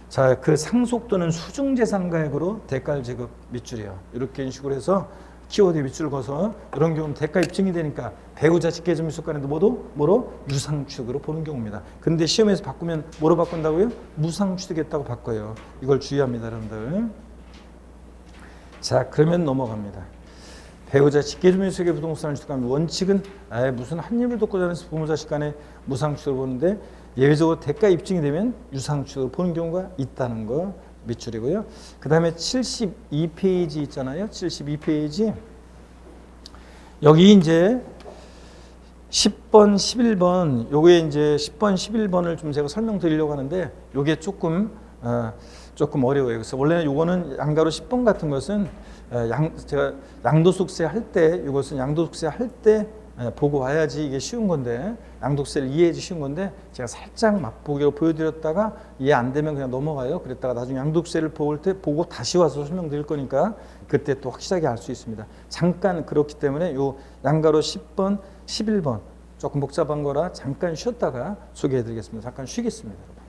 자, 그 상속 또는 수증재산가액으로 대가를 지급, 밑줄이요. 이렇게 식으로 해서 키워드 밑줄 거서 이런 경우는 대가 입증이 되니까 배우자 직계점 미수간에도 뭐로 유상취득으로 보는 경우입니다. 근데 시험에서 바꾸면 뭐로 바꾼다고요? 무상취득했다고 바꿔요. 이걸 주의합니다, 여러분들. 자, 그러면 넘어갑니다. 배우자 직계점 미수의 부동산을 취득하면 원칙은 무슨 한 입을 돕고 자라서 부모자식 간에 무상취득을 보는데 예외적으로 대가 입증이 되면 유상취득을 보는 경우가 있다는 거 밑줄이고요. 그 다음에 72페이지 있잖아요. 72페이지. 여기 이제 10번, 11번, 요게 이제 10번, 11번을 좀 제가 설명드리려고 하는데 요게 조금 어려워요. 그래서 원래는 요거는 양가로 10번 같은 것은 제가 양도소득세 할 때, 이것은 양도소득세 할 때 보고 와야지 이게 쉬운 건데, 양도세를 이해해야지 쉬운 건데, 제가 살짝 맛보기로 보여드렸다가 이해 안 되면 그냥 넘어가요. 그랬다가 나중에 양도세를 볼 때 보고 다시 와서 설명드릴 거니까 그때 또 확실하게 알 수 있습니다. 잠깐 그렇기 때문에 요 양가로 10번, 11번 조금 복잡한 거라 잠깐 쉬었다가 소개해드리겠습니다. 잠깐 쉬겠습니다, 여러분.